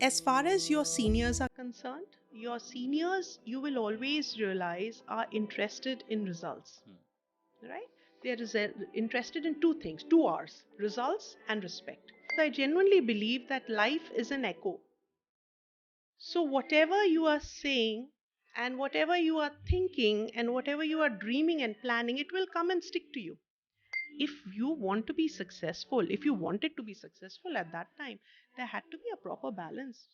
As far as your seniors are concerned, your seniors, you will always realize, are interested in results, right? They are interested in two things, two R's: results and respect. I genuinely believe that life is an echo. So, whatever you are saying and whatever you are thinking and whatever you are dreaming and planning, it will come and stick to you. If you want to be successful, if you wanted to be successful at that time, there had to be a proper balance.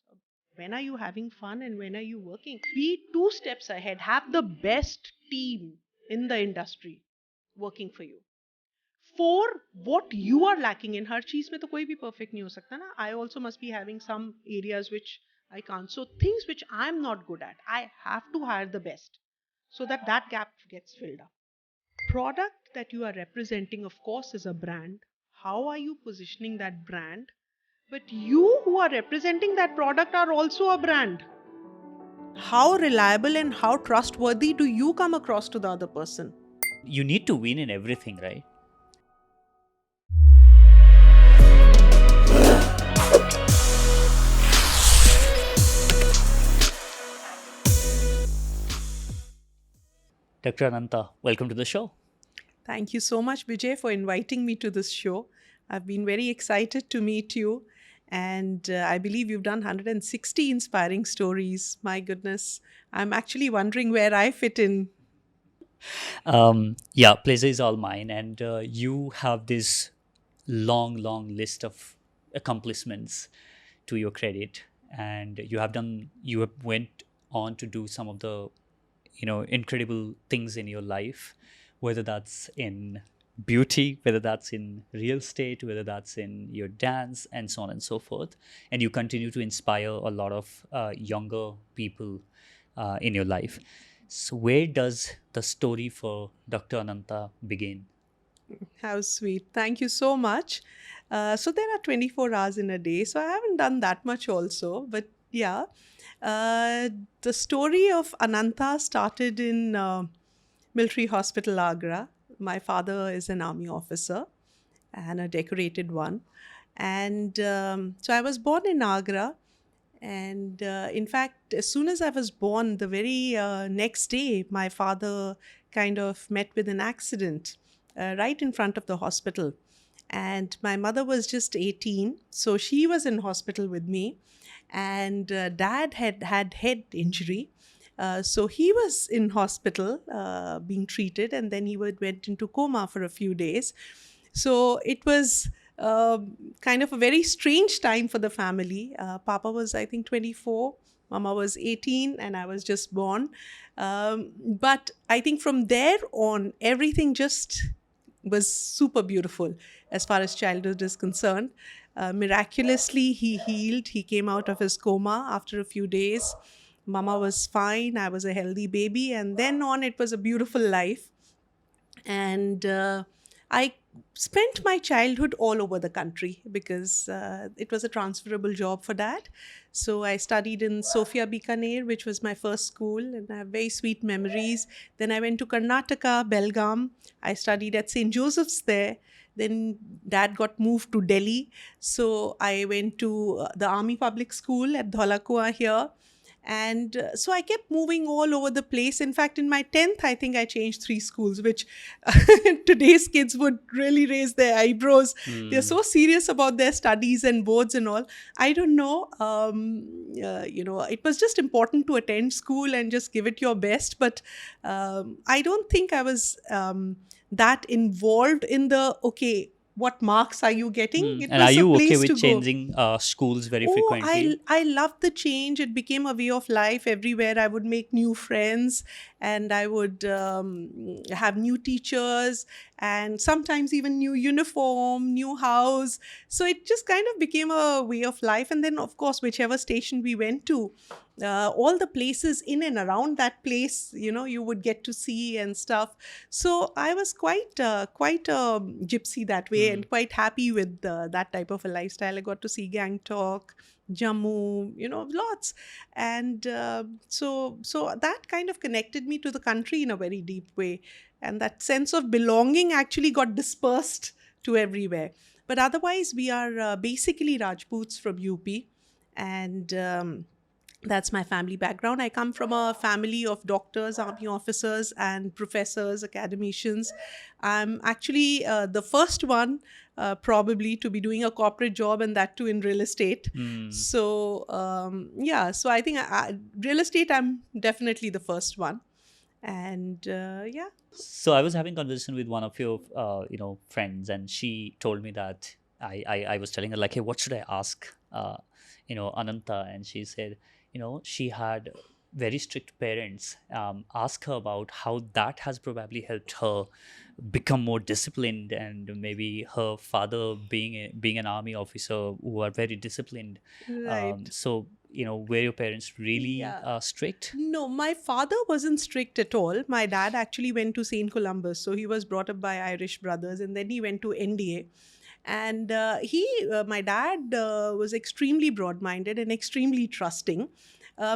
When are you having fun and when are you working? Be two steps ahead. Have the best team in the industry working for you. For what you are lacking in, हर चीज में तो कोई भी perfect नहीं हो सकता ना. I also must be having some areas which I can't. So things which I'm not good at, I have to hire the best so that that gap gets filled up. Product that you are representing, of course, is a brand. How are you positioning that brand? But you who are representing that product are also a brand. How reliable and how trustworthy do you come across to the other person? You need to win in everything, right? Dr. Ananta, welcome to the show. Thank you so much, Bijay, for inviting me to this show. I've been very excited to meet you. And I believe you've done 160 inspiring stories. My goodness. I'm actually wondering where I fit in. Yeah, pleasure is all mine. And you have this long list of accomplishments to your credit. And you have went on to do some of the, incredible things in your life, whether that's in beauty, whether that's in real estate, whether that's in your dance, and so on and so forth. And you continue to inspire a lot of younger people in your life. So, where does the story for Dr. Ananta begin? How sweet. Thank you so much. So there are 24 hours in a day. So I haven't done that much also. But yeah, the story of Ananta started in Military Hospital, Agra. My father is an army officer and a decorated one. And so I was born in Agra. And in fact, as soon as I was born, the very next day, my father kind of met with an accident right in front of the hospital. And my mother was just 18, so she was in hospital with me. And dad had head injury. So he was in hospital being treated, and then he went into coma for a few days. So it was kind of a very strange time for the family. Papa was, I think, 24. Mama was 18 and I was just born. But I think from there on, everything just was super beautiful as far as childhood is concerned. Miraculously, he healed. He came out of his coma after a few days. Mama was fine. I was a healthy baby. And then on, it was a beautiful life. And I spent my childhood all over the country because it was a transferable job for that. So I studied in Sofia, Bikaner, which was my first school, and I have very sweet memories. Then I went to Karnataka, Belgaum. I studied at St. Joseph's there. Then dad got moved to Delhi. So I went to the Army Public School at Dholakua here. And so I kept moving all over the place. In fact, in my 10th, I think I changed 3 schools, which today's kids would really raise their eyebrows. They're so serious about their studies and boards and all. I don't know. It was just important to attend school and just give it your best. But I don't think I was that involved in the, what marks are you getting? It And are was a you okay place with to go. changing schools very Oh, frequently? I loved the change. It became a way of life. Everywhere I would make new friends, and I would have new teachers, and sometimes even new uniform, new house. So it just kind of became a way of life. And then, of course, whichever station we went to, all the places in and around that place, you would get to see and stuff. So I was quite a gypsy that way, and quite happy with that type of a lifestyle. I got to see Gangtok, Jammu, lots. And so that kind of connected me to the country in a very deep way. And that sense of belonging actually got dispersed to everywhere. But otherwise, we are basically Rajputs from UP. And that's my family background. I come from a family of doctors, army officers, and professors, academicians. I'm actually the first one, probably, to be doing a corporate job, and that too in real estate. Mm. So, yeah, so I think real estate, I'm definitely the first one. And yeah. So I was having conversation with one of your, friends, and she told me that I was telling her like, hey, what should I ask, Ananta? And she said, she had very strict parents. Ask her about how that has probably helped her become more disciplined, and maybe her father being an army officer who are very disciplined. Right. So were your parents really Yeah. strict? No, my father wasn't strict at all. My dad actually went to St. Columbus. So he was brought up by Irish brothers, and then he went to NDA. And my dad was extremely broad minded and extremely trusting.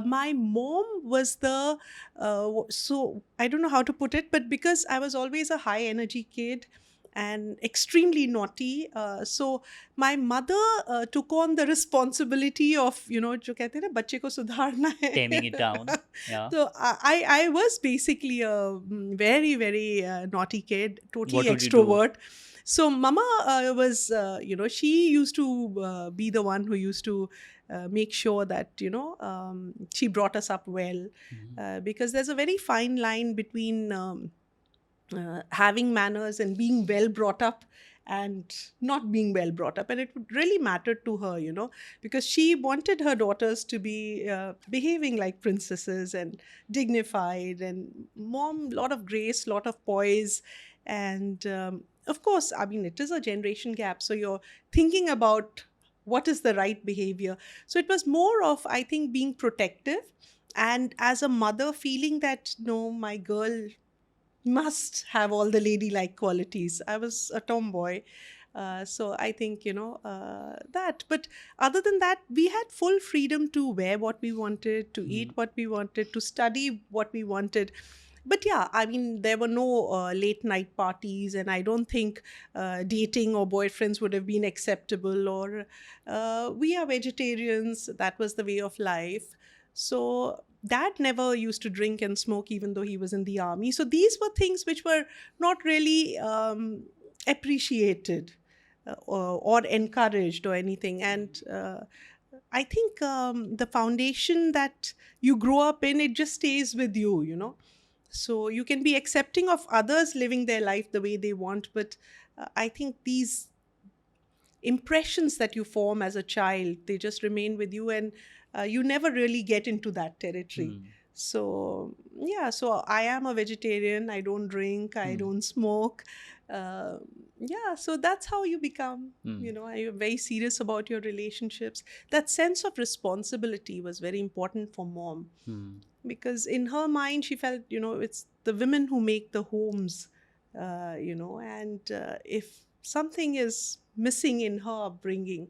My mom was so I don't know how to put it, but because I was always a high energy kid and extremely naughty, so my mother took on the responsibility of, जो कहते हैं ना बच्चे को सुधारना Taming it down. है. Yeah. So I was basically a very, very naughty kid, totally What would you do? extrovert. So mama was, she used to be the one who used to make sure that, she brought us up well, Mhm. because there's a very fine line between having manners and being well brought up and not being well brought up. And it really mattered to her, because she wanted her daughters to be behaving like princesses and dignified, and mom, lot of grace, lot of poise. And of course, I mean, it is a generation gap, so you're thinking about what is the right behavior. So it was more of, I think, being protective, and as a mother feeling that no, my girl must have all the ladylike qualities. I was a tomboy. So I think, that. But other than that, we had full freedom to wear what we wanted, to eat Mhm. what we wanted, to study what we wanted. But yeah, I mean, there were no late night parties, and I don't think dating or boyfriends would have been acceptable. Or we are vegetarians, that was the way of life. So dad never used to drink and smoke, even though he was in the army. So these were things which were not really appreciated or encouraged or anything. And I think the foundation that you grow up in, it just stays with you, so you can be accepting of others living their life the way they want, but I think these impressions that you form as a child, they just remain with you, and you never really get into that territory. Hmm. So yeah, so I am a vegetarian, I don't drink, I Hmm. don't smoke. uh, yeah, so that's how you become, Hmm. you're very serious about your relationships. That sense of responsibility was very important for mom, Hmm. because in her mind she felt, it's the women who make the homes, and if something is missing in her upbringing,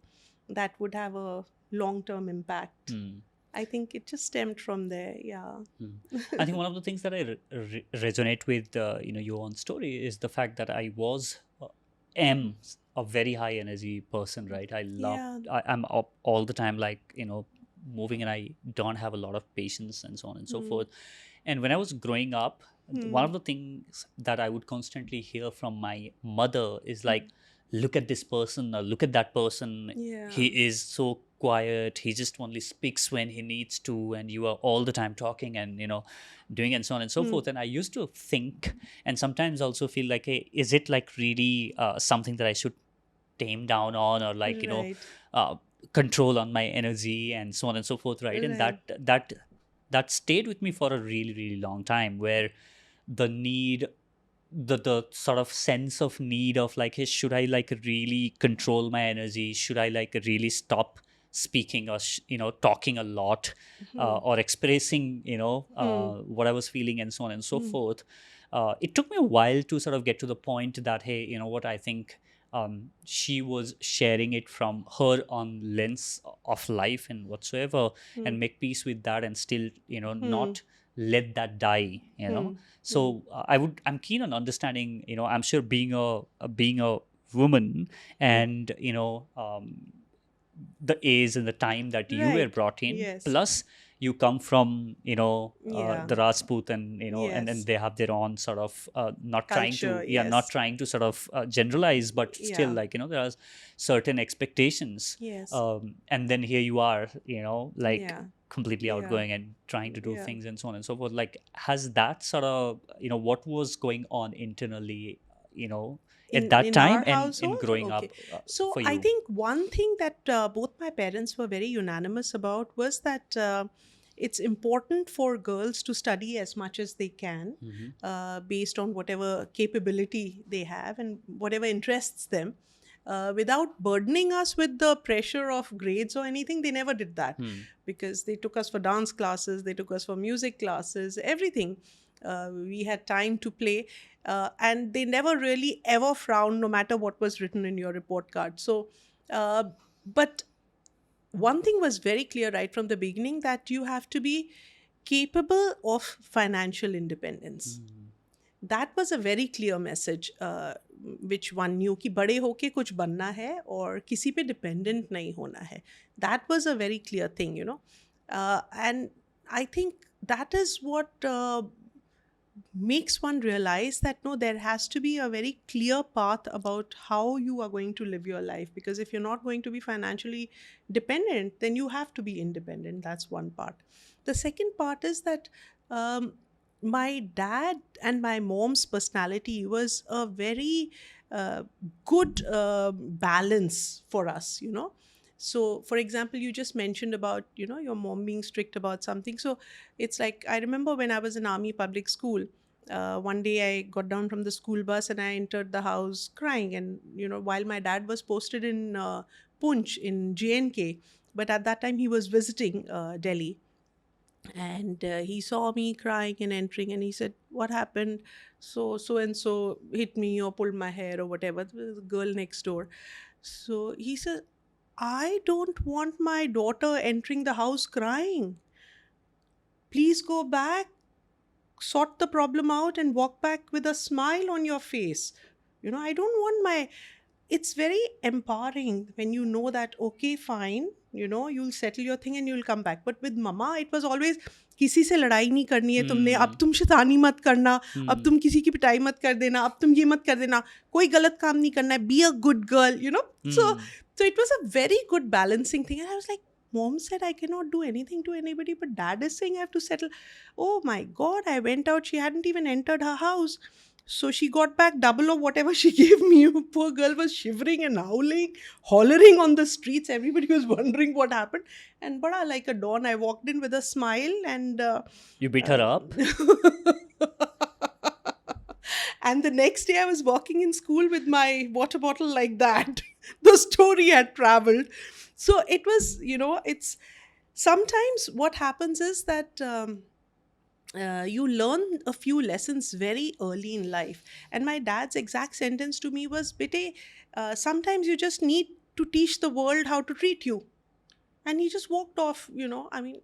that would have a long term impact. Hmm. I think it just stemmed from there. Yeah. Hmm. I think one of the things that I resonate with, your own story is the fact that I was am a very high energy person, right? Yeah. I'm up all the time, like moving, and I don't have a lot of patience and so on and so Hmm. forth. And when I was growing up, one Hmm. of the things that I would constantly hear from my mother is like, look at this person, or look at that person. Yeah. He is so quiet. He just only speaks when he needs to, and you are all the time talking and, doing and so on and so Hmm. forth. And I used to think, and sometimes also feel like, hey, is it like really something that I should tame down on, or like, Right. uh, control on my energy and so on and so forth, right? And Right. that stayed with me for a really, really long time, where the need, the sort of sense of need of like, hey, should I like really control my energy? Should I like really stop speaking, or talking a lot, Hmm. or expressing Hmm. what I was feeling and so on and so Hmm. forth. It took me a while to sort of get to the point that, hey, what I think, she was sharing it from her own lens of life and whatsoever, Hmm. and make peace with that, and still Hmm. not let that die. Hmm. Hmm. So I'm keen on understanding. I'm sure being a woman, Hmm. and the age and the time that you were Right. brought in, Yes. plus you come from, Yeah. the Rajput, and and then Yes. they have their own sort of, not trying Culture. to, yeah, not Yes. trying to sort of generalize, but still, Yeah. like, there are certain expectations. Yes. And then here you are, like Yeah. completely Yeah. outgoing and trying to do Yeah. things and so on and so forth. Like, has that sort of, what was going on internally, at that In time our and in household, growing okay. up, So for I you? think one thing that both my parents were very unanimous about was that it's important for girls to study as much as they can, Hmm. based on whatever capability they have and whatever interests them, without burdening us with the pressure of grades or anything. They never did that, Hmm. because they took us for dance classes, they took us for music classes, everything. We had time to play, and they never really ever frowned, no matter what was written in your report card. So, but one thing was very clear right from the beginning, that you have to be capable of financial independence. Hmm. That was a very clear message, which one knew कि बड़े होके कुछ बनना है और किसी पे dependent नहीं होना है. That was a very clear thing, and I think that is what makes one realize that no, there has to be a very clear path about how you are going to live your life, because if you're not going to be financially dependent, then you have to be independent. That's one part. The second part is that my dad and my mom's personality was a very uh, good balance for us, so for example, you just mentioned about your mom being strict about something. So it's like, I remember when I was in army public school, one day I got down from the school bus and I entered the house crying. And while my dad was posted in Punch in JNK, but at that time he was visiting Delhi, and he saw me crying and entering, and he said, "What happened?" So and so hit me or pulled my hair or whatever. It was the girl next door. So he said, "I don't want my daughter entering the house crying. Please go back, sort the problem out, and walk back with a smile on your face. I don't want my." It's very empowering when you know that, okay, fine, you'll settle your thing and you'll come back. But with mama, it was always, किसी से लड़ाई नहीं करनी है तुमने, अब Hmm. तुम शैतानी मत करना, अब Hmm. तुम किसी की पिटाई मत कर देना, अब तुम ये मत कर देना, कोई गलत काम नहीं करना है, be a good girl. Hmm. So it was a very good balancing thing. And I was like, mom said I cannot do anything to anybody, but dad is saying I have to settle. Oh my god, I went out, she hadn't even entered her house. So she got back double of whatever she gave me. Poor girl was shivering and howling, hollering on the streets. Everybody was wondering what happened. And bada, like a dawn, I walked in with a smile, and You beat her uh, up? and the next day I was walking in school with my water bottle like that. The story had traveled. So it was, it's sometimes what happens is that you learn a few lessons very early in life. And my dad's exact sentence to me was, Bete, sometimes you just need to teach the world how to treat you. And he just walked off, I mean,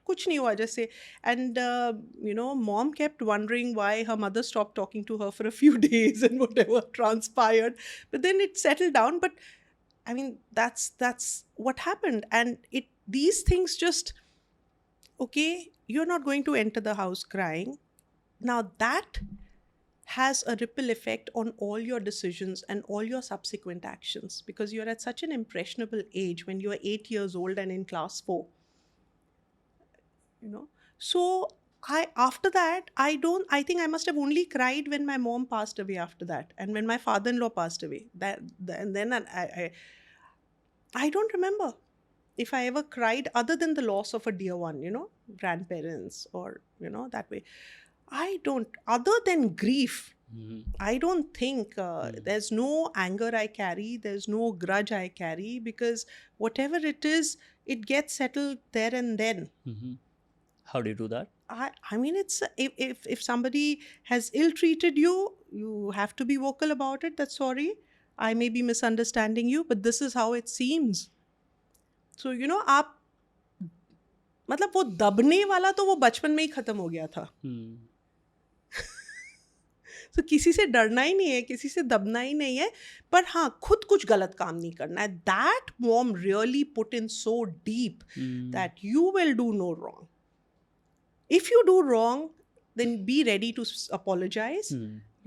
kuch nahi hua, just say. And, mom kept wondering why her mother stopped talking to her for a few days and whatever transpired. But then it settled down. But I mean, that's what happened. And these things just, okay, you're not going to enter the house crying. Now that has a ripple effect on all your decisions and all your subsequent actions, because you're at such an impressionable age when you're 8 years old and in class 4, you know. So I after that, I think I must have only cried when my mom passed away after that, and when my father-in-law passed away. And then I don't remember if I ever cried other than the loss of a dear one, grandparents or, that way. I don't, other than grief, Hmm. I don't think Hmm. there's no anger I carry, there's no grudge I carry, because whatever it is, it gets settled there and then. Hmm. How do you do that? I mean, it's if somebody has ill treated you, you have to be vocal about it. That's sorry. I may be misunderstanding you, but this is how it seems. So आप मतलब वो दबने वाला तो वो बचपन में ही खत्म हो गया था. Hmm. तो किसी से डरना ही नहीं है, किसी से दबना ही नहीं है, पर हाँ खुद कुछ गलत काम नहीं करना है. That mom really put in so deep that you will do no wrong. If you do wrong, then be ready to apologize,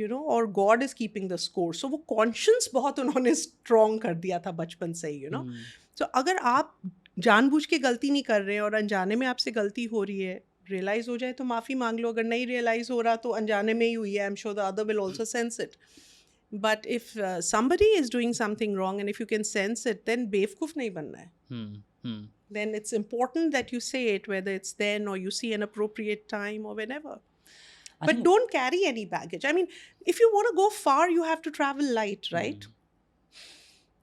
you know, or God is keeping the score. So वो conscience बहुत उन्होंने strong कर दिया था बचपन से ही, you know. So अगर आप जानबूझ के गलती नहीं कर रहे हैं और अनजाने में आपसे गलती हो रही है, realize हो जाए तो माफ़ी मांग लो. अगर नहीं realize हो रहा तो अनजाने में ही हुई है. I'm sure the other will also sense it. But if somebody is doing something wrong and if you can sense it, then बेवकूफ़ नहीं बनना है. Then it's important that you say it, whether it's then or you see an appropriate time or whenever. But don't carry any baggage. I mean, if you want to go far, you have to travel light, right?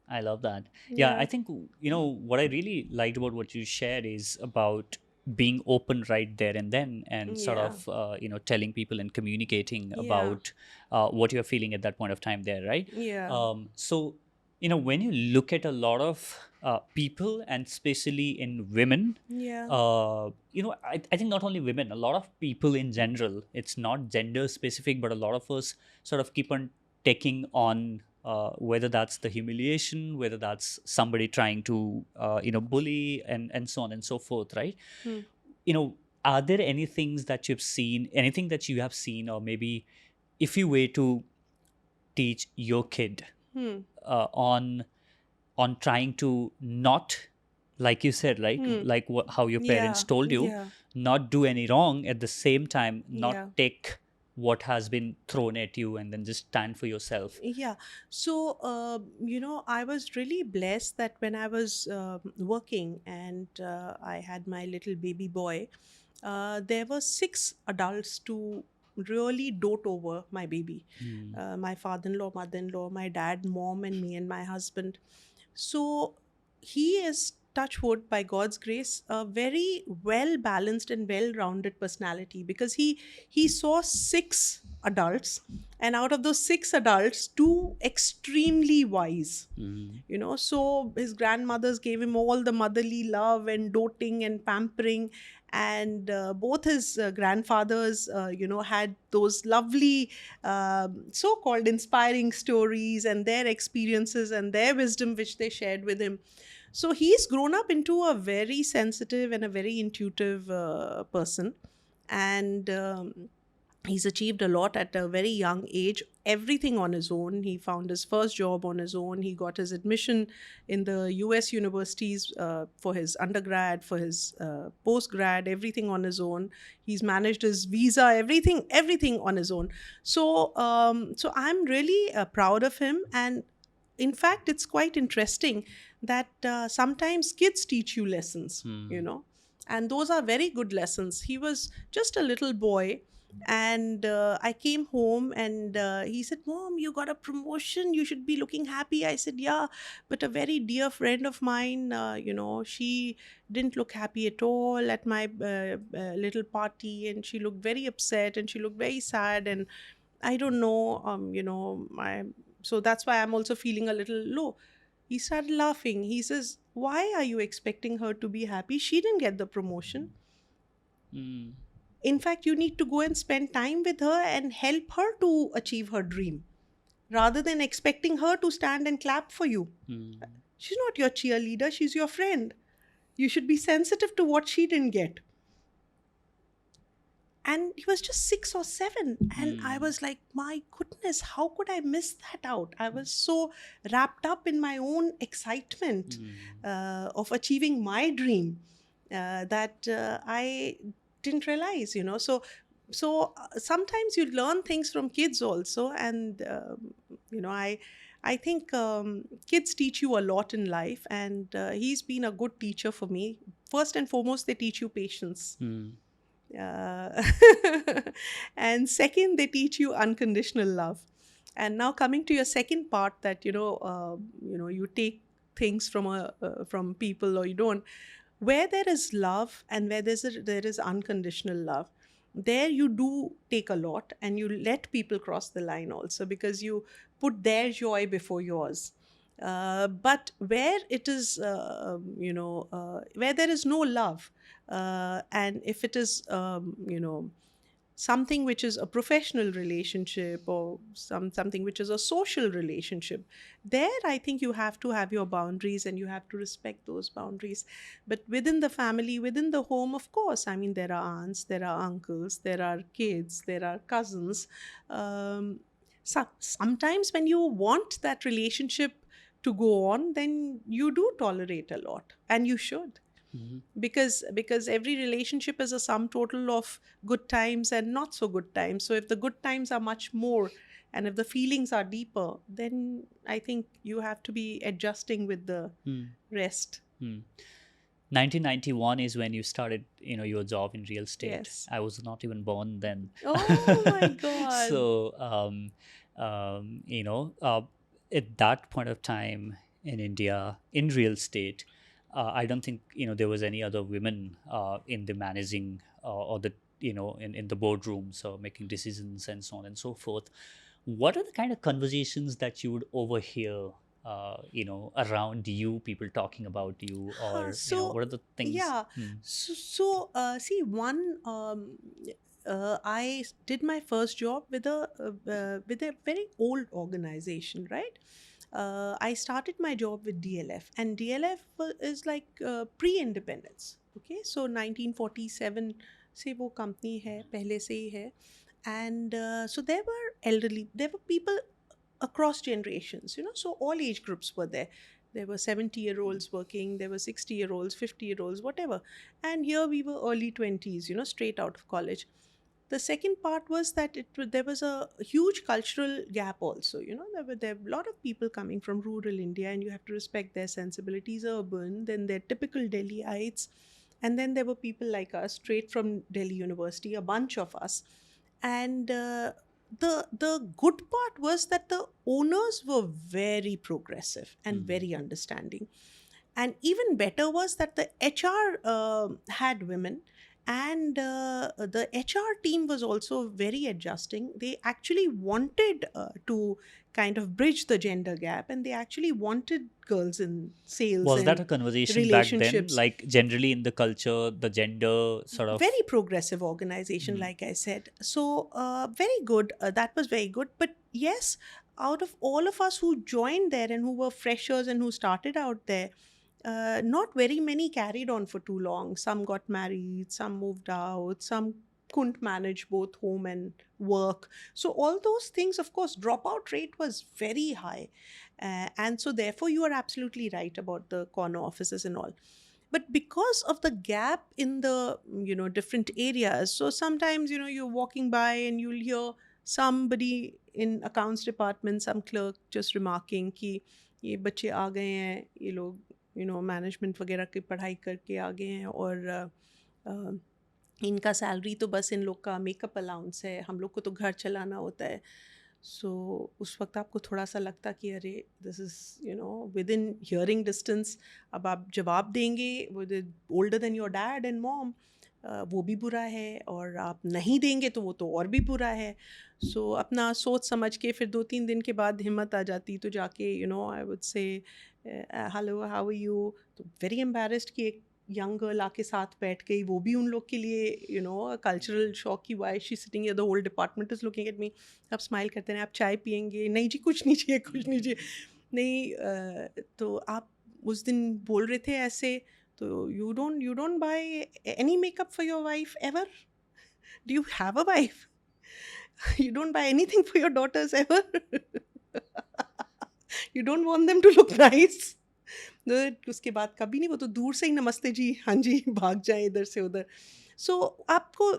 I love that. Yeah, I think, you know, what I really liked about what you shared is about being open right there and then, and sort of, you know, telling people and communicating about what you're feeling at that point of time there, right? Yeah. So, you know, when you look at a lot of people, and especially in women, Yeah. you know, I think not only women, a lot of people in general, it's not gender specific, but a lot of us sort of keep on taking on whether that's the humiliation, whether that's somebody trying to, you know, bully, and so on and so forth, right? You know, are there any things that you've seen, anything that you have seen, or maybe if you were to teach your kid on trying to not, like you said, right, like how your parents Yeah. told you, Yeah. not do any wrong, at the same time not Yeah. take what has been thrown at you, and then just stand for yourself. Yeah. So, you know, I was really blessed that when I was working and I had my little baby boy, there were 6 adults to really dote over my baby. My father-in-law, mother-in-law, my dad, mom, and me and my husband. So he is, touch wood, by God's grace, a very well balanced and well rounded personality, because he saw 6 adults, and out of those 6 adults, two extremely wise. You know, so his grandmothers gave him all the motherly love and doting and pampering, and both his grandfathers, you know, had those lovely so-called inspiring stories and their experiences and their wisdom which they shared with him. So he's grown up into a very sensitive and a very intuitive person, and he's achieved a lot at a very young age, everything on his own. He found his first job on his own. He got his admission in the US universities for his undergrad, for his postgrad, everything on his own. He's managed his visa, everything on his own. So so I'm really proud of him. And in fact, it's quite interesting that sometimes kids teach you lessons, you know, and those are very good lessons. He was just a little boy, and I came home, and he said, "Mom, you got a promotion, you should be looking happy." I said, "Yeah, but a very dear friend of mine, you know, she didn't look happy at all at my little party, and she looked very upset and she looked very sad, and I don't know, you know, so that's why I'm also feeling a little low." He started laughing. He says, "Why are you expecting her to be happy? She didn't get the promotion. In fact, you need to go and spend time with her and help her to achieve her dream, rather than expecting her to stand and clap for you. She's not your cheerleader, she's your friend. You should be sensitive to what she didn't get." And he was just 6 or 7. And I was like, my goodness, how could I miss that out? I was so wrapped up in my own excitement of achieving my dream that I didn't realize, you know. So sometimes you learn things from kids also. And, you know, I think kids teach you a lot in life. And he's been a good teacher for me. First and foremost, they teach you patience. Uh, and second, they teach you unconditional love. And now coming to your second part, that you know, you take things from people or you don't. Where there is love and where there is unconditional love, there you do take a lot, and you let people cross the line also, because you put their joy before yours. But where it is, where there is no love, and if it is, something which is a professional relationship or something which is a social relationship, there I think you have to have your boundaries and you have to respect those boundaries. But within the family, within the home, of course, I mean, there are aunts, there are uncles, there are kids, there are cousins. Sometimes when you want that relationship to go on, then you do tolerate a lot, and you should, Mhm. because every relationship is a sum total of good times and not so good times. So if the good times are much more and if the feelings are deeper, then I think you have to be adjusting with the Hmm. rest. Hmm. 1991 is when you started, your job in real estate. Yes. I was not even born then. Oh my god. So, you know, at that point of time in India, in real estate, I don't think, there was any other women in the managing or the, in the boardrooms or making decisions and so on and so forth. What are the kind of conversations that you would overhear, around you, people talking about you, or, So what are the things? yeah, see, one I did my first job with a very old organization, right? I started my job with DLF, and DLF is like pre-independence. Okay, so 1947 से वो company है, पहले से ही है, and so there were elderly, there were people across generations, so all age groups were there. There were 70-year-olds working, there were 60-year-olds, 50-year-olds, whatever. And here we were early 20s, straight out of college. The second part was that there was a huge cultural gap also. There were a lot of people coming from rural India, and you have to respect their sensibilities, urban, then they're typical Delhiites. And then there were people like us, straight from Delhi University, a bunch of us. And the good part was that the owners were very progressive and Mm. very understanding. And even better was that the HR had women, and the HR team was also very adjusting. They actually wanted to kind of bridge the gender gap, and they actually wanted girls in sales Was that and a conversation back then? relationships. Like generally in the culture, the gender sort Very of. progressive organization, Mm. like I said. So very good, that was very good. But yes, out of all of us who joined there and who were freshers and who started out there, not very many carried on for too long. Some got married, some moved out, some couldn't manage both home and work. So all those things, of course, dropout rate was very high. And so therefore you are absolutely right about the corner offices and all. But because of the gap in the different areas, so sometimes you're walking by and you'll hear somebody in accounts department, some clerk just remarking कि ये बच्चे आ गए हैं, ये लोग management वगैरह की पढ़ाई करके आ गए हैं, और इनका सैलरी तो बस इन लोग का मेकअप अलाउंस है, हम लोग को तो घर चलाना होता है. सो उस वक्त आपको थोड़ा सा लगता कि अरे this is with in hearing distance. अब आप जवाब देंगे with older than your dad and mom, वो भी बुरा है, और आप नहीं देंगे तो वो तो और भी बुरा है. सो अपना सोच समझ के फिर 2-3 दिन के बाद हिम्मत आ जाती तो जाके I would say hello how are you. तो वेरी एम्बेरस्ड कि एक यंग गर्ल आके साथ बैठ गई, वो भी उन लोग के लिए कल्चरल शॉक की why she sitting, the whole department is looking at me. आप स्माइल करते हैं, आप चाय पियेंगे, नहीं जी कुछ नहीं चाहिए, कुछ नहीं चाहिए. नहीं तो आप उस दिन बोल रहे थे ऐसे, तो you don't by any makeup for your wife ever? Do you have a wife? You don't buy anything for your daughters ever? You don't want them to look nice? उसके बाद कभी नहीं, वो तो दूर से ही नमस्ते जी, हाँ जी, भाग जाए इधर से उधर. सो आपको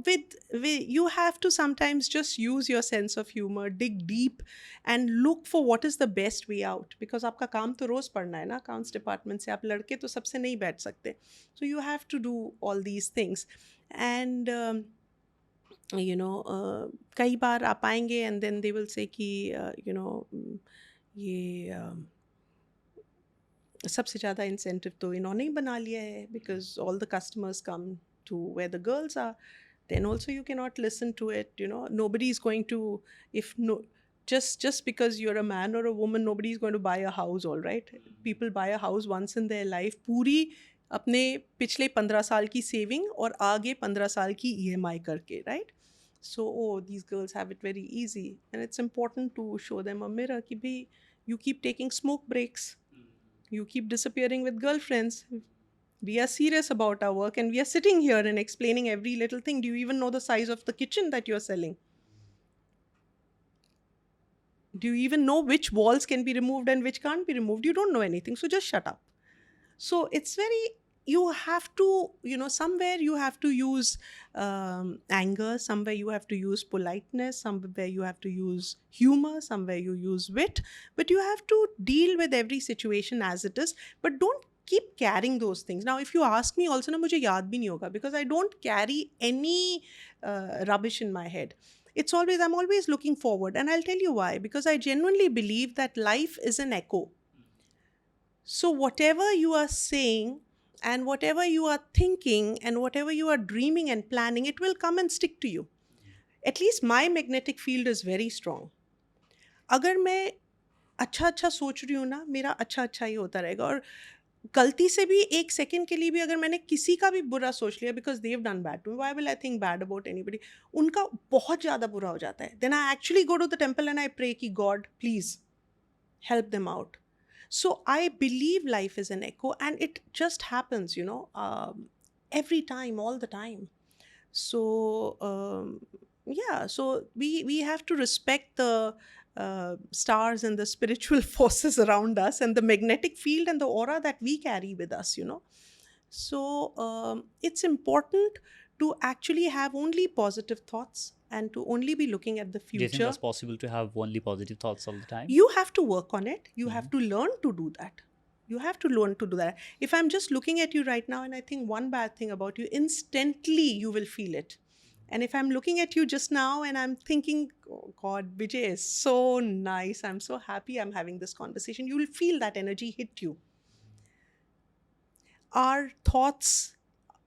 with you have to sometimes just use your sense of humour, dig deep and look for what is the best way out. Because आपका काम तो रोज़ पढ़ना है ना अकाउंट्स डिपार्टमेंट से, आप लड़के तो सबसे नहीं बैठ सकते. So you have to do all these things. And कई बार आप आएंगे and then they will say कि ये सबसे ज़्यादा इंसेंटिव तो इन्होंने ही बना लिया है, because all the customers come to where the girls are. Then also you cannot listen to it. Nobody is going to, if no, just because you're a man or a woman, nobody is going to buy a house. All right, people buy a house once in their life, पूरी अपने पिछले 15 साल की saving और आगे 15 साल की EMI करके, right? So, oh, these girls have it very easy. And it's important to show them a mirror. Ki bhai, you keep taking smoke breaks. You keep disappearing with girlfriends. We are serious about our work and we are sitting here and explaining every little thing. Do you even know the size of the kitchen that you're selling? Do you even know which walls can be removed and which can't be removed? You don't know anything. So just shut up. So it's very, you have to, somewhere you have to use anger, somewhere you have to use politeness, somewhere you have to use humor, somewhere you use wit, but you have to deal with every situation as it is, but don't keep carrying those things. Now if you ask me also, na mujhe yaad bhi nahi hoga, because I don't carry any rubbish in my head. It's always, I'm always looking forward, and I'll tell you why, because I genuinely believe that life is an echo. So, whatever you are saying and whatever you are thinking and whatever you are dreaming and planning, it will come and stick to you. At least my magnetic field is very strong. अगर मैं अच्छा अच्छा सोच रही हूँ ना, मेरा अच्छा अच्छा ही होता रहेगा. और गलती से भी एक सेकंड के लिए भी अगर मैंने किसी का भी बुरा सोच लिया, because they've done bad to me, why will I think bad about anybody, उनका बहुत ज़्यादा बुरा हो जाता है, then I actually go to the temple and I pray कि God please help them out. So I believe life is an echo, and it just happens, every time, all the time. So yeah, so we have to respect the stars and the spiritual forces around us and the magnetic field and the aura that we carry with us. So it's important to actually have only positive thoughts and to only be looking at the Do you think future. that's possible to have only positive thoughts all the time? You have to work on it. You have to learn to do that. You have to learn to do that. If I'm just looking at you right now and I think one bad thing about you, instantly you will feel it. And if I'm looking at you just now and I'm thinking, oh God, Bijay is so nice, I'm so happy I'm having this conversation, you will feel that energy hit you. Our thoughts,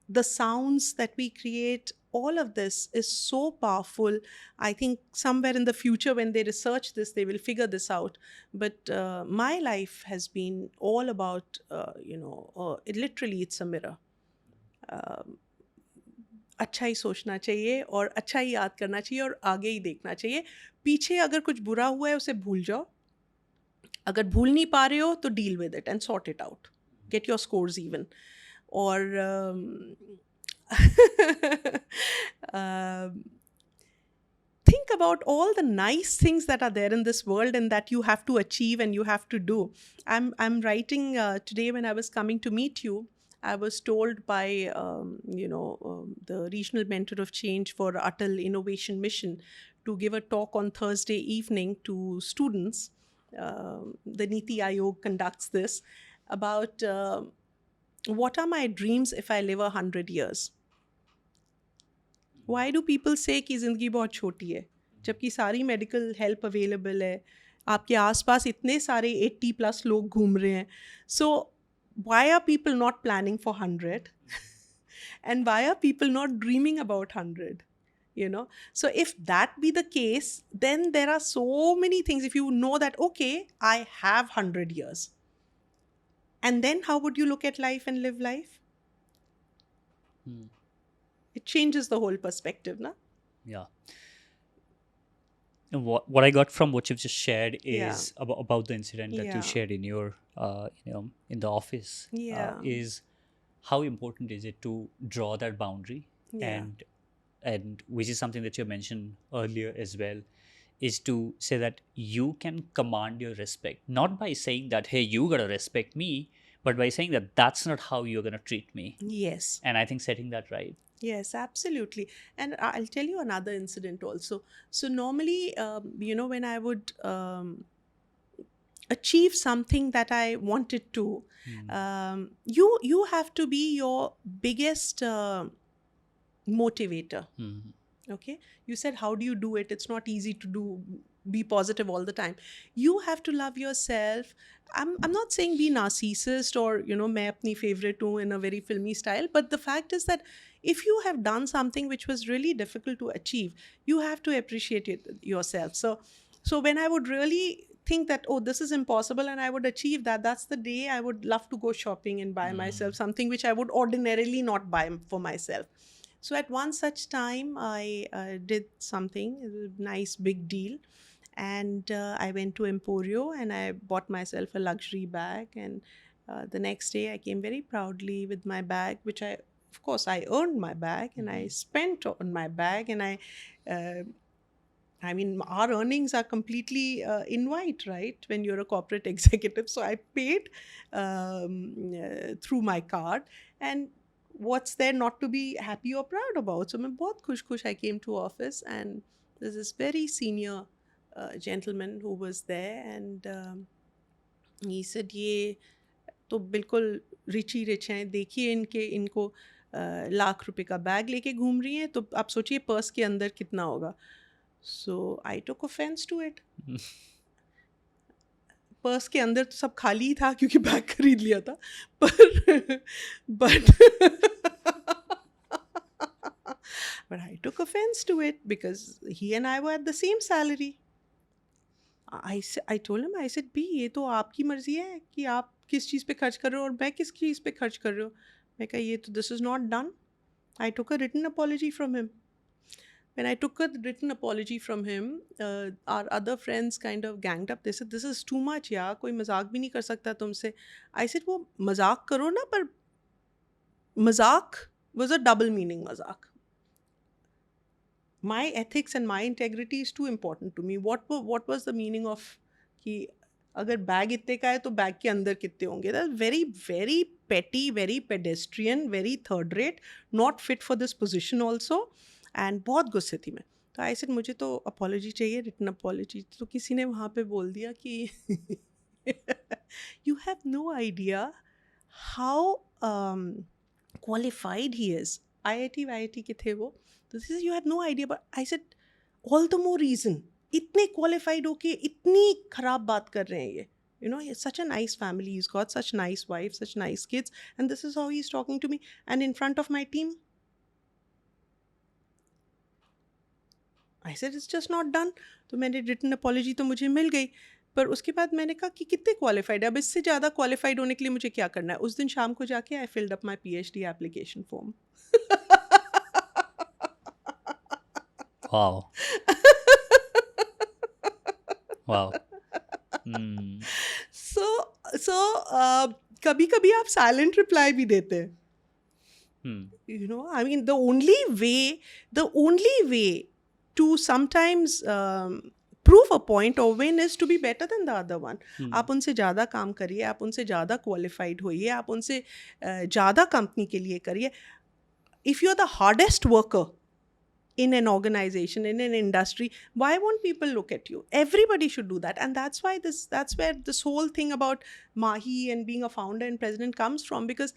the sounds that we create, all of this is so powerful. I think somewhere in the future when they research this, they will figure this out. But my life has been all about, literally it's a mirror. अच्छा ही सोचना चाहिए और अच्छा ही याद करना चाहिए और आगे ही देखना चाहिए. पीछे अगर कुछ बुरा हुआ है उसे भूल जाओ. अगर भूल नहीं पा रहे हो तो deal with it and sort it out. Get your scores even. Or think about all the nice things that are there in this world and that you have to achieve and you have to do. I'm writing today when I was coming to meet you. I was told by the regional mentor of change for Atal Innovation Mission to give a talk on Thursday evening to students. The Niti Aayog conducts this about what are my dreams if I live 100 years? Why do people say कि ज़िंदगी बहुत छोटी है जबकि सारी medical help available है, आपके आसपास इतने सारे 80+ लोग घूम रहे हैं. So why are people not planning for 100? And why are people not dreaming about 100? So if that be the case, then there are so many things. If you know that, okay, I have 100 years. And then how would you look at life and live life? It changes the whole perspective, na? Yeah. And what I got from what you've just shared is about the incident that you shared in your, in the office. Is how important is it to draw that boundary? And which is something that you mentioned earlier as well, is to say that you can command your respect, not by saying that, hey, you gotta respect me, but by saying that that's not how you're gonna treat me. Yes. And I think setting that right. Yes, absolutely. And I'll tell you another incident also. So normally, when I would achieve something that I wanted to, you have to be your biggest motivator. Okay, you said, how do you do it? It's not easy to be positive all the time. You have to love yourself. I'm not saying be narcissist or मैं अपनी favorite हूँ in a very filmy style, but the fact is that if you have done something which was really difficult to achieve, you have to appreciate it yourself. So when I would really think that, oh, this is impossible and I would achieve that, that's the day I would love to go shopping and buy myself something which I would ordinarily not buy for myself. So at one such time, I did something, a nice big deal. And I went to Emporio and I bought myself a luxury bag. And the next day, I came very proudly with my bag, which of course, I earned my bag and I spent on my bag. And I mean, our earnings are completely in white, right? When you're a corporate executive. So I paid through my card. And what's there not to be happy or proud about? So I'm बहुत खुश I came to office and there's this very senior gentleman who was there and he said, ये तो बिल्कुल rich हैं, देखिए इनको लाख रुपए का बैग लेके घूम रही हैं, तो आप सोचिए पर्स के अंदर कितना होगा. So I took offense to it. Purse के अंदर तो सब खाली ही था क्योंकि बैग खरीद लिया था, पर but but I took offense to it because he and I were at the same salary. I told him, I said, B, ये तो आपकी मर्जी है कि आप किस चीज़ पे खर्च कर रहे हो और मैं किस चीज़ पे खर्च कर रहे हो. मैं कहा ये तो this is not done. I took a written apology from him. When I took a written apology from him, our other friends kind of ganged up. They said, this is too much, यार, कोई मजाक भी नहीं कर सकता तुमसे. I said, वो मजाक करो ना, पर मजाक was a double meaning मजाक. My ethics and my integrity is too important to me. What was the meaning of कि अगर बैग इतने का है तो बैग के अंदर कितने होंगे? That's very, very petty, very pedestrian, very third rate, not fit for this position also. And बहुत गुस्से थी मैं. तो आई सेड मुझे तो अपॉलॉजी चाहिए, रिटन अपॉलॉजी. तो किसी ने वहाँ पे बोल दिया कि you have no idea how qualified he is. IIT के थे वो. तो this is, you have no idea. But I said, all the more reason. इतने qualified होके इतनी खराब बात कर रहे हैं ये. You know, he's such a nice family. He's got such nice wife, such nice kids. And this is how he's talking to me. And in front of my team. I said, it's just not done. तो मैंने written apology तो मुझे मिल गई. पर उसके बाद मैंने कहा कि कितने क्वालिफाइड है, अब इससे ज़्यादा क्वालिफाइड होने के लिए मुझे क्या करना है. उस दिन शाम को जाके I filled up my PhD application form. Wow. Wow. So कभी कभी आप साइलेंट रिप्लाई भी देते हैं. You know, I mean, the only way to sometimes prove a point or win is to be better than the other one. आप उनसे ज़्यादा काम करिए, आप उनसे ज़्यादा क्वालिफाइड होइए, आप उनसे ज़्यादा कंपनी के लिए करिए. If you're the hardest worker in an organization, in an industry, why won't people look at you? Everybody should do that. And that's where this whole thing about Mahi and being a founder and president comes from, because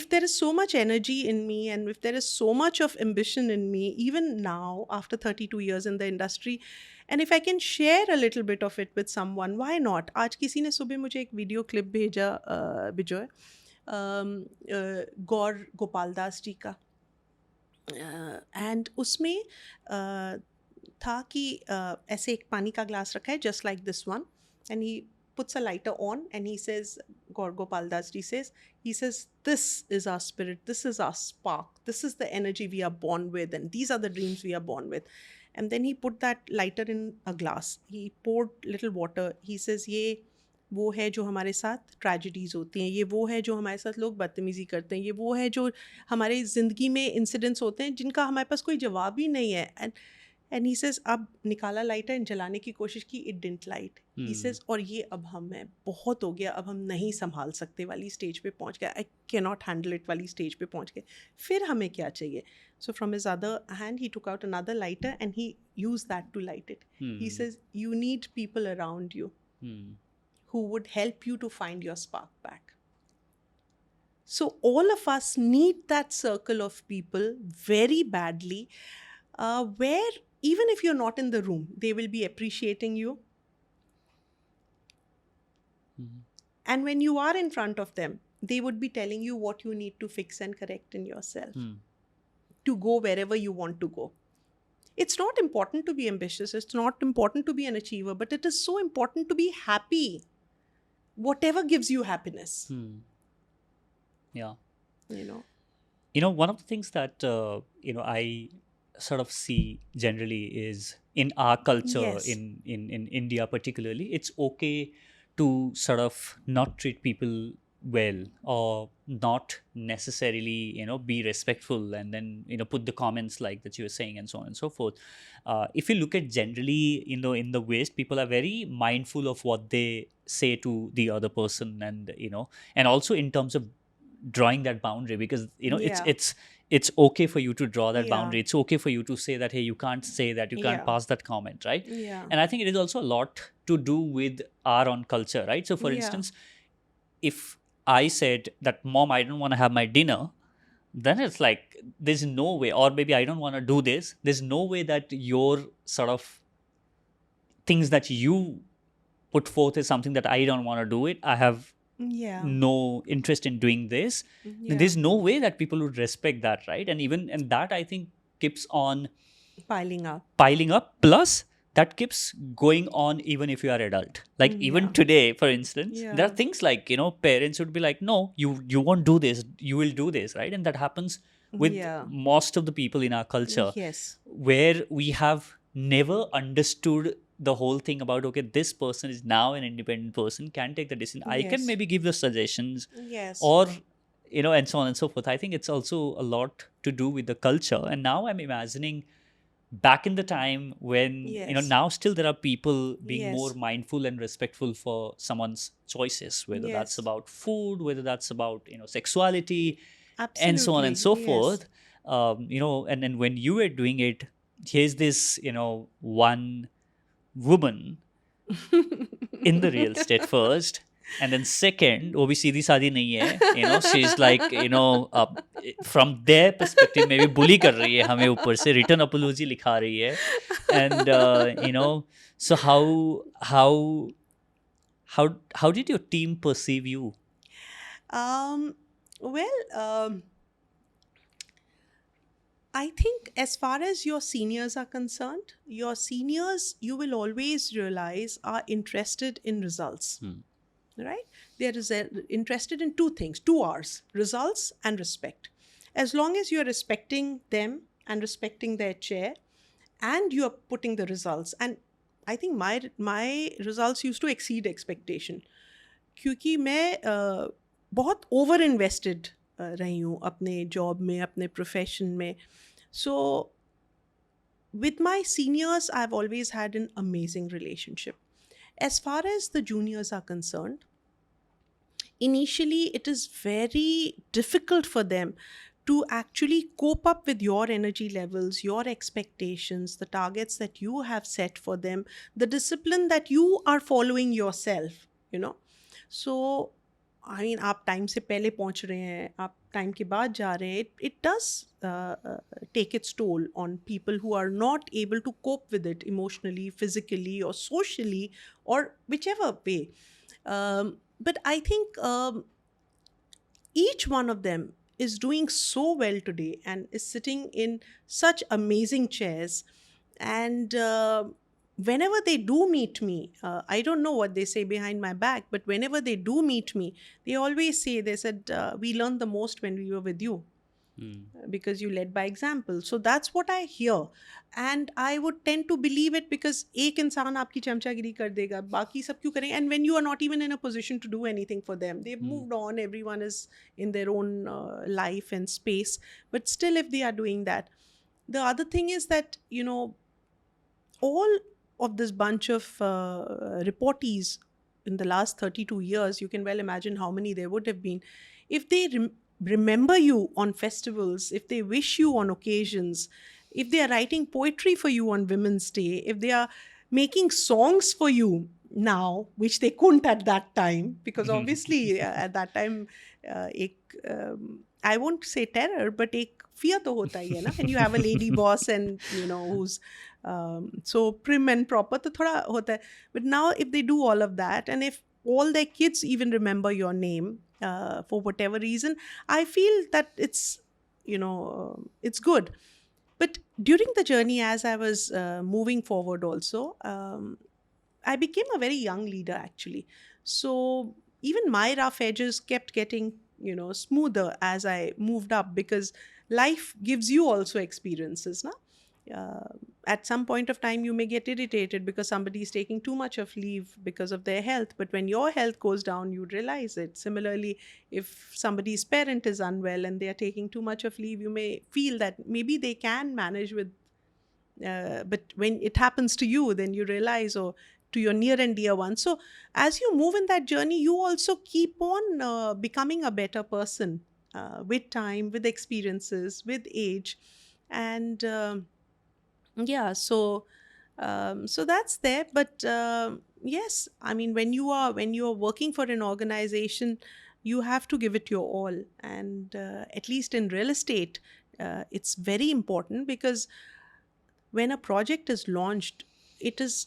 if there is so much energy in me and if there is so much of ambition in me, even now, after 32 years in the industry, and if I can share a little bit of it with someone, why not? आज किसी ने सुबह मुझे एक video clip भेजा, बिजॉय, गौर गोपाल दास जी का. And उसमें था कि ऐसे एक पानी का ग्लास रखा है, just like this one, and he puts a lighter on and he says, Gaur Gopal Das ji says, this is our spirit, this is our spark, this is the energy we are born with, and these are the dreams we are born with. And then he put that lighter in a glass, he poured little water, he says, ये वो है जो हमारे साथ tragedies होती हैं, ये वो है जो हमारे साथ लोग बदतमीज़ी करते हैं, ये वो है जो हमारे ज़िंदगी में इंसिडेंट्स होते हैं जिनका हमारे पास कोई जवाब ही नहीं है. And he says, अब निकाला लाइटर एंड जलाने की कोशिश की, it didn't light. He says, और ये अब हमें बहुत हो गया, अब हम नहीं संभाल सकते वाली स्टेज पे पहुंच गए, I cannot handle it वाली स्टेज पे पहुंच गए, फिर हमें क्या चाहिए? So from his other hand, he took out another lighter and he used that to light it. He says, you need people around you who would help you to find your spark back. So all of us need that circle of people very badly, where even if you're not in the room, they will be appreciating you. And when you are in front of them, they would be telling you what you need to fix and correct in yourself to go wherever you want to go. It's not important to be ambitious, it's not important to be an achiever, but it is so important to be happy. Whatever gives you happiness. Yeah. You know. One of the things that I sort of see generally is in our culture, Yes. in India particularly, it's okay to sort of not treat people well, or not necessarily be respectful, and then put the comments like that you were saying, and so on and so forth. If you look at generally, in the West, people are very mindful of what they say to the other person, and and also in terms of drawing that boundary, because Yeah. it's okay for you to draw that Yeah. boundary. It's okay for you to say that, hey, you can't say that, you can't Yeah. pass that comment, right? Yeah. And I think it is also a lot to do with our own culture, right? So for Yeah. instance, if I said that, mom, I don't want to have my dinner, then it's like, there's no way. Or maybe, I don't want to do this, there's no way that your sort of things that you put forth is something that I don't want to do it, I have Yeah. no interest in doing this, then Yeah. there's no way that people would respect that, right? And that, I think, keeps on Piling up. piling up. Plus, that keeps going on even if you are adult. Like, even Yeah. today, for instance, there are Yeah. things like, parents would be like, no, you won't do this, you will do this, right? And that happens with Yeah. most of the people in our culture, Yes. where we have never understood the whole thing about, okay, this person is now an independent person, can take the decision, I can Yes. maybe give the suggestions, Yes. or and so on and so forth. I think it's also a lot to do with the culture. And now I'm imagining back in the time when, Yes. now still there are people being more Yes. mindful and respectful for someone's choices, whether that's Yes. about food, whether that's about sexuality, and so on and Absolutely. so Yes. forth. And then when you were doing it, here's this one woman in the real estate first, and then second, वो भी सीधी सादी नहीं है, she's like, from their perspective maybe bully कर रही है हमें, ऊपर से return apology लिखा रही है. And so how did your team perceive you? Um, well, I think as far as your seniors are concerned, your seniors, you will always realize, are interested in results, right? They're interested in two things, two R's: results and respect. As long as you're respecting them and respecting their chair, and you're putting the results, and I think my results used to exceed expectation, क्योंकि मैं बहुत over invested रही हूँ अपने job में, अपने profession में. सो with my seniors, I've always had an amazing relationship. As far as the juniors are concerned, initially it is very difficult for them to actually cope up with your energy levels, your expectations, the targets that you have set for them, the discipline that you are following yourself, you know. So, I mean, आप time से पहले पहुंच रहे हैं, आप time के बाद जा रहे हैं, it does take its toll on people who are not able to cope with it emotionally, physically, or socially, or whichever way. But I think each one of them is doing so well today and is sitting in such amazing chairs. And whenever they do meet me, I don't know what they say behind my back, but whenever they do meet me, they always say, they said, we learned the most when we were with you, because you led by example. So that's what I hear. And I would tend to believe it, because एक इंसान आपकी चमचागिरी कर देगा, बाकी सब क्यों करेंगे? And when you are not even in a position to do anything for them, they've moved on, everyone is in their own life and space. But still, if they are doing that, the other thing is that, all of this bunch of reportees in the last 32 years, you can well imagine how many there would have been. If they remember you on festivals, if they wish you on occasions, if they are writing poetry for you on Women's Day, if they are making songs for you now, which they couldn't at that time, because obviously at that time, ek, I won't say terror, but ek fear to hota hi hai na, and you have a lady boss, and who's so prim and proper, to thoda hota hai. But now, if they do all of that, and if all their kids even remember your name for whatever reason, I feel that it's it's good. But during the journey, as I was moving forward, also, I became a very young leader, actually. So even my rough edges kept getting smoother as I moved up, because life gives you also experiences, na? uh, at some point of time you may get irritated because somebody is taking too much of leave because of their health, but when your health goes down you realize it. Similarly, if somebody's parent is unwell and they are taking too much of leave, you may feel that maybe they can manage with, but when it happens to you, then you realize, or to your near and dear ones. So as you move in that journey, you also keep on becoming a better person, with time, with experiences, with age. And yeah, so that's there. But yes, I mean, when you are working for an organization, you have to give it your all. And at least in real estate, it's very important, because when a project is launched, it is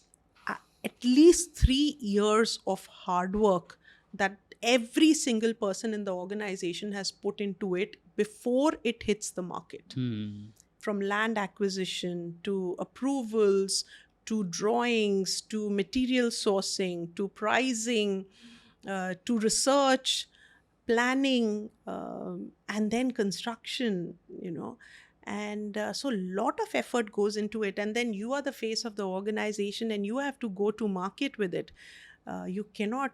at least 3 years of hard work that every single person in the organization has put into it before it hits the market. Hmm. From land acquisition to approvals to drawings to material sourcing to pricing, to research, planning, and then construction, and so a lot of effort goes into it. And then you are the face of the organization and you have to go to market with it. You cannot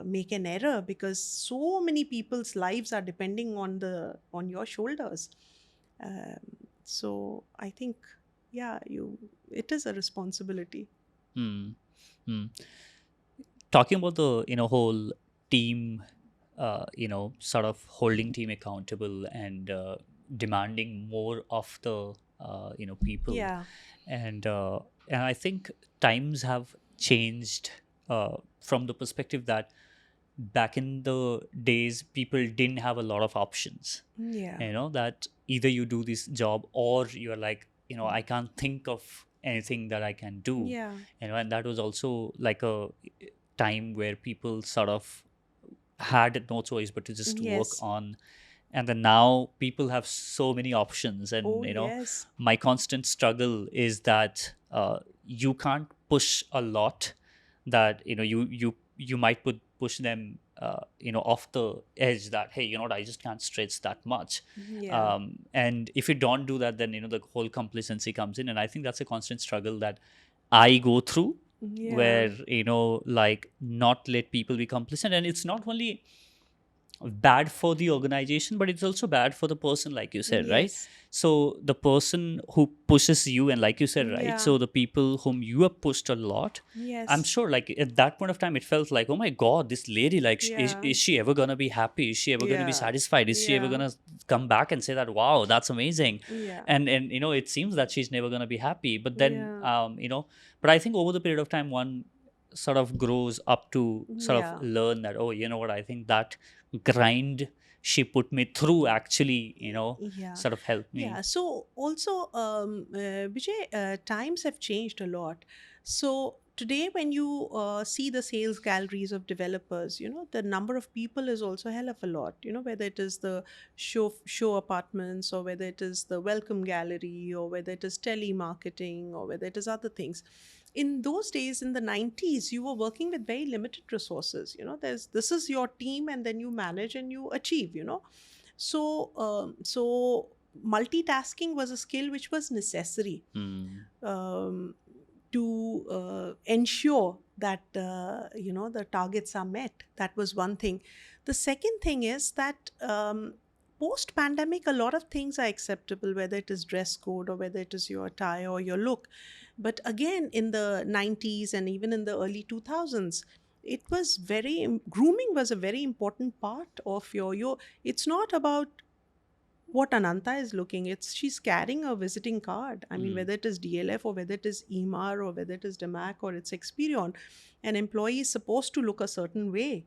make an error, because so many people's lives are depending on your shoulders. So I think, yeah, it is a responsibility. Hmm. Hmm. Talking about the whole team, sort of holding team accountable and demanding more of the people, Yeah. and I think times have changed from the perspective that back in the days people didn't have a lot of options. Yeah. That either you do this job or you're like, I can't think of anything that I can do. Yeah. And that was also like a time where people sort of had no choice but to just work Yes. on. And then now people have so many options, and Oh, yes. my constant struggle is that you can't push a lot, that you might push them off the edge, that hey, I just can't stretch that much. Yeah. And if you don't do that, then the whole complacency comes in, and I think that's a constant struggle that I go through, Yeah. where like, not let people be complacent. And it's not only bad for the organization, but it's also bad for the person, like you said, right? Yes. So the person who pushes you, and like you said, right, Yeah. so the people whom you have pushed a lot, I'm Yes. sure, like, at that point of time it felt like, oh my god, this lady, like, Yeah. is she ever gonna be happy? Is she ever gonna be Yeah. satisfied? Is she ever Yeah. gonna come back and say that, wow, that's amazing? Yeah. And it seems that she's never gonna be happy. But then Yeah. but I think over the period of time, one sort of grows up to sort of Yeah. learn that, oh, you know what, I think that grind she put me through actually, Yeah. sort of helped me. Yeah. So also, Bijay, times have changed a lot. So today, when you see the sales galleries of developers, the number of people is also a hell of a lot. Whether it is the show apartments, or whether it is the welcome gallery, or whether it is telemarketing, or whether it is other things. In those days, in the 90s, you were working with very limited resources. This is your team, and then you manage and you achieve. So multitasking was a skill which was necessary, Hmm. um, to ensure that the targets are met. That was one thing. The second thing is that, post pandemic, a lot of things are acceptable, whether it is dress code or whether it is your attire or your look. But again, in the 90s and even in the early 2000s, it was grooming was a very important part of your. It's not about what Ananta is looking. She's carrying a visiting card. I mean, Hmm. whether it is DLF or whether it is Emaar or whether it is DMAC or it's Experion, an employee is supposed to look a certain way.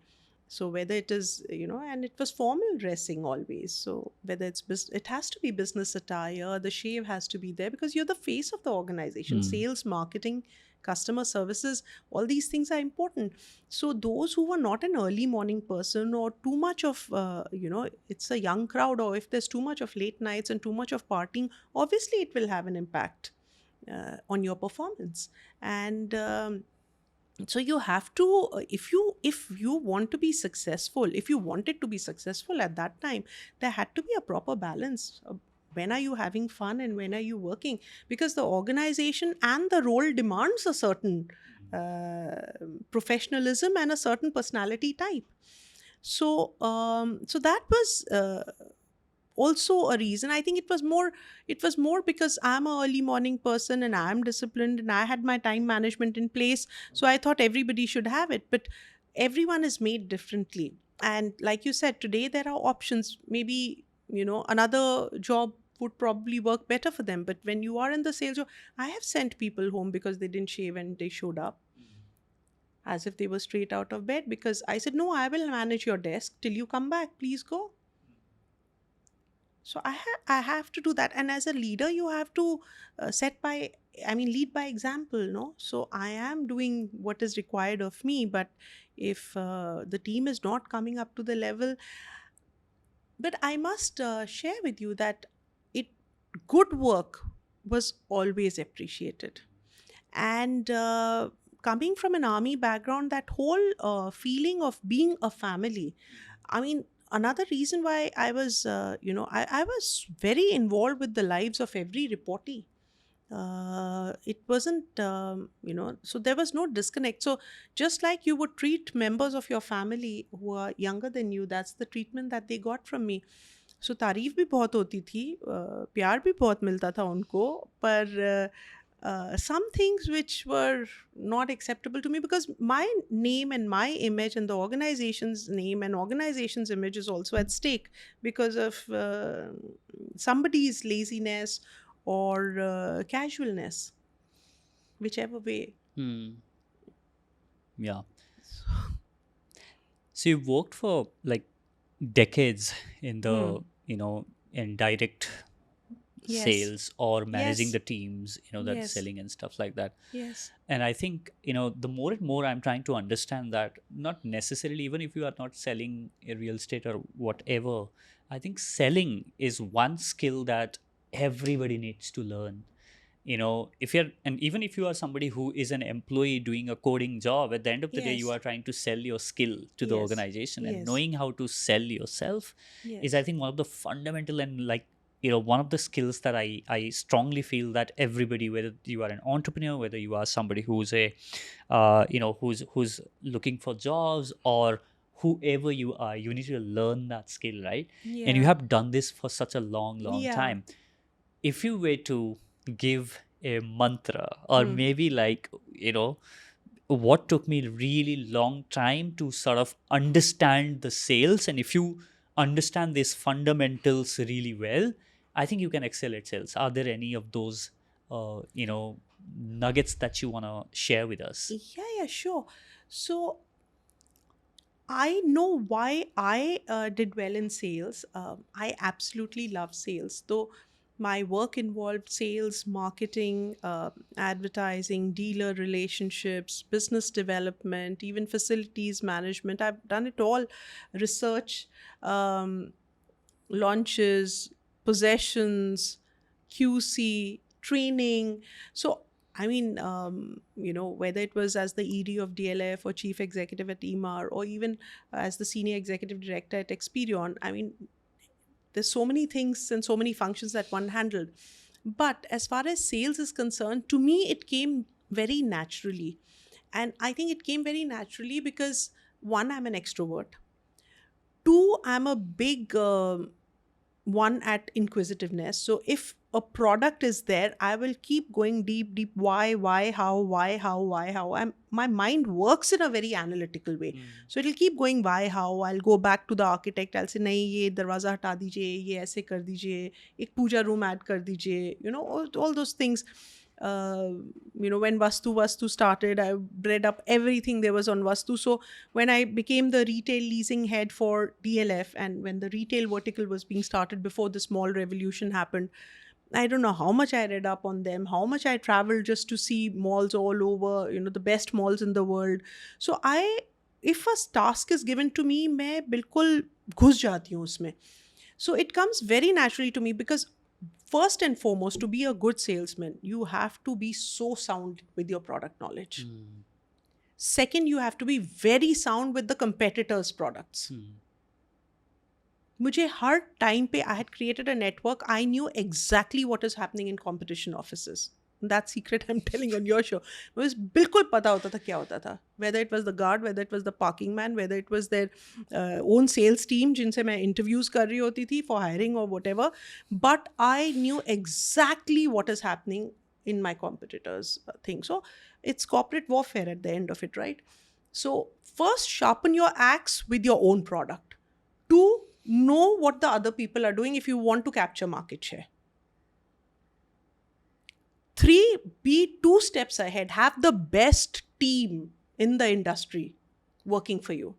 So whether it is, and it was formal dressing always. So whether it has to be business attire, the shave has to be there, because you're the face of the organization. Hmm. Sales, marketing, customer services, all these things are important. So those who were not an early morning person, or too much of, it's a young crowd, or if there's too much of late nights and too much of partying, obviously it will have an impact on your performance. And So you have to, if you want to be successful, if you wanted to be successful at that time, there had to be a proper balance. When are you having fun and when are you working? Because the organization and the role demands a certain professionalism and a certain personality type. So that was also a reason. I think it was more because I'm a early morning person and I'm disciplined and I had my time management in place. So I thought everybody should have it, but everyone is made differently. And like you said, today there are options. Maybe, another job would probably work better for them. But when you are in the sales job, I have sent people home because they didn't shave and they showed up as if they were straight out of bed, because I said, no, I will manage your desk till you come back, please go. So I have to do that. And as a leader, you have to lead by example, no? So I am doing what is required of me, but if the team is not coming up to the level, but I must share with you that it good work was always appreciated. And coming from an army background, that whole feeling of being a family, I mean, another reason why I was, I was very involved with the lives of every reportee. It wasn't, so there was no disconnect. So just like you would treat members of your family who are younger than you, that's the treatment that they got from me. सो तारीफ़ भी बहुत होती थी, प्यार भी बहुत मिलता था उनको, पर some things which were not acceptable to me, because my name and my image and the organization's name and organization's image is also at stake because of somebody's laziness or casualness, whichever way. Yeah. So you worked for like decades in the, in direct Yes. sales or managing Yes. the teams, that's Yes. selling and stuff like that. Yes. And I think, the more and more I'm trying to understand that, not necessarily, even if you are not selling a real estate or whatever, I think selling is one skill that everybody needs to learn. If you're, and even if you are somebody who is an employee doing a coding job, at the end of the day, you Yes. are trying to sell your skill to the Yes. organization, and Yes. knowing how to sell yourself is, I Yes. think, one of the fundamental and like, one of the skills that I strongly feel that everybody, whether you are an entrepreneur, whether you are somebody who's a who's looking for jobs, or whoever you are, you need to learn that skill, right? And you Yeah. have done this for such a long Yeah. time. If you were to give a mantra, or Hmm. maybe like, what took me really long time to sort of understand the sales, and if you understand these fundamentals really well, I think you can excel at sales. Are there any of those nuggets that you want to share with us? Yeah, yeah, sure. So I know why I did well in sales. I absolutely love sales, though my work involved sales, marketing, advertising, dealer relationships, business development, even facilities management. I've done it all, research, um, launches, possessions, QC, training. So, I mean, whether it was as the ED of DLF or chief executive at Emaar, or even as the senior executive director at Experion, I mean, there's so many things and so many functions that one handled. But as far as sales is concerned, to me, it came very naturally. And I think it came very naturally because, one, I'm an extrovert. Two, I'm a big one at inquisitiveness. So if a product is there, I will keep going deep. Why, how, why, how. My mind works in a very analytical way. So it'll keep going, why, how. I'll go back to the architect. I'll say, nahi, ye darwaza hata dijiye, ye aise kar dijiye, ek puja room add kar dijiye. All those things. When Vastu started, I read up everything there was on Vastu. So when I became the retail leasing head for DLF, and when the retail vertical was being started before the small revolution happened, I don't know how much I read up on them, how much I traveled just to see malls all over, the best malls in the world. So if a task is given to me, मैं बिल्कुल घुस जाती हूँ उसमें. So it comes very naturally to me because, first and foremost, to be a good salesman, you have to be so sound with your product knowledge. Second, you have to be very sound with the competitors' products. मुझे हर time पे I had created a network. I knew exactly what is happening in competition offices. That secret I'm telling on your show. मुझे बिल्कुल पता होता था क्या होता था. Whether it was the guard, whether it was the parking man, whether it was their own sales team जिनसे मैं interviews कर रही होती थी for hiring or whatever. But I knew exactly what is happening in my competitors' thing. So it's corporate warfare at the end of it, right? So first, sharpen your axe with your own product. Two, know what the other people are doing if you want to capture market share. Three, be 2 steps ahead. Have the best team in the industry working for you.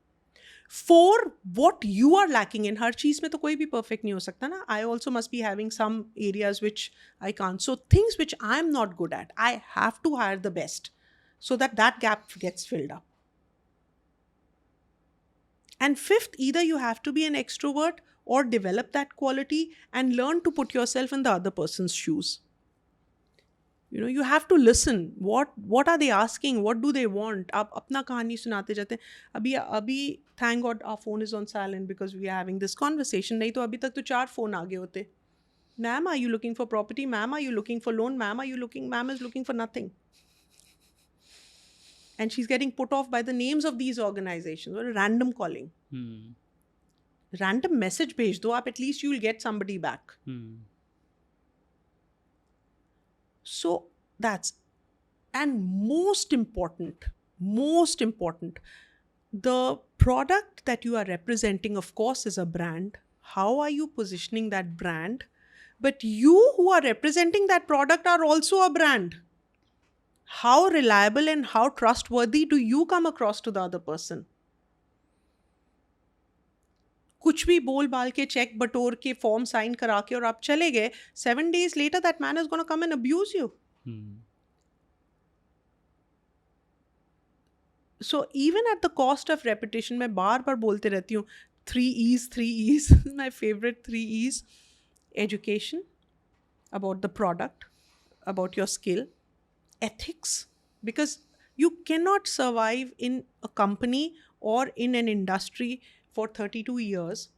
4, what you are lacking in. हर चीज में तो कोई भी perfect नहीं हो सकता ना. I also must be having some areas which I can't. So things which I'm not good at, I have to hire the best so that gap gets filled up. And 5th, either you have to be an extrovert or develop that quality and learn to put yourself in the other person's shoes. You know, you have to listen. What are they asking? What do they want? आप अपना कहानी सुनाते जाते हैं. अभी thank God our phone is on silent because we are having this conversation. नहीं तो अभी तक तो 4 phone आगे होते. Ma'am, are you looking for property? Ma'am, are you looking for loan? Ma'am, ma'am is looking for nothing. And she's getting put off by the names of these organizations or random calling. Random message भेज दो आप, at least you'll get somebody back. So that's, and most important, the product that you are representing, of course, is a brand. How are you positioning that brand? But you who are representing that product are also a brand. How reliable and how trustworthy do you come across to the other person? कुछ भी बोल बाल के check बटोर के form sign करा के और आप चले गए, 7 days later that man is going to come and abuse you. So even at the cost of repetition, मैं बार बार बोलते रहती हूँ, 3 E's, my favorite 3 E's. Education, about the product, about your skill. Ethics, because you cannot survive in a company or in an industry for 32 years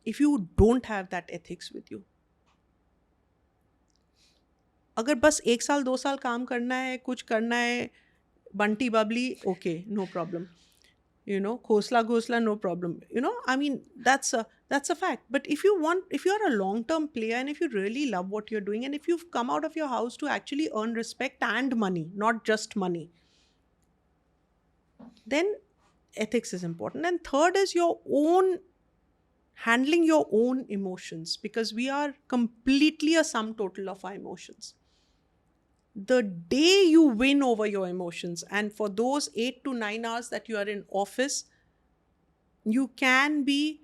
if you don't have that ethics with you. अगर बस 1 साल 2 साल काम करना है, कुछ करना है, Bunty Babli, okay, no problem. You know, khosla, no problem. You know, I mean, that's a fact. But if you're a long-term player and if you really love what you're doing and if you've come out of your house to actually earn respect and money, not just money, then ethics is important. And third is handling your own emotions, because we are completely a sum total of our emotions. The day you win over your emotions, and for those 8 to 9 hours that you are in office, you can be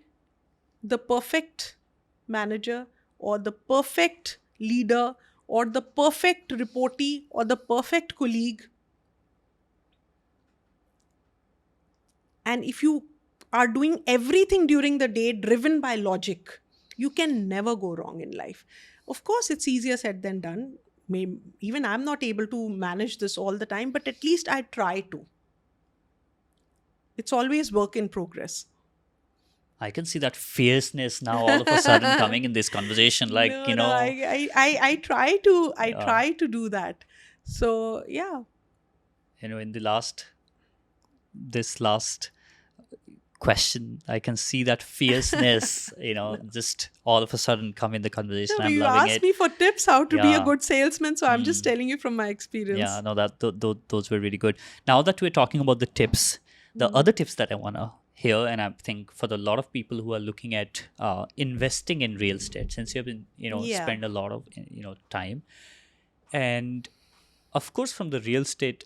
the perfect manager or the perfect leader or the perfect reportee or the perfect colleague. And if you are doing everything during the day driven by logic, you can never go wrong in life. Of course, it's easier said than done. Even I'm not able to manage this all the time, but at least I try to. It's always work in progress. I can see that fierceness now all of a sudden coming in this conversation. Like, No, I try to do that. So yeah. In this last question, I can see that fierceness, just all of a sudden come in the conversation. No, I'm you loving asked it. me for tips how to be a good salesman, so I'm just telling you from my experience. Yeah, no, those were really good. Now that we're talking about the tips, the other tips that I want to hear, and I think for the lot of people who are looking at investing in real estate, since you've been, spend a lot of, time, and of course from the real estate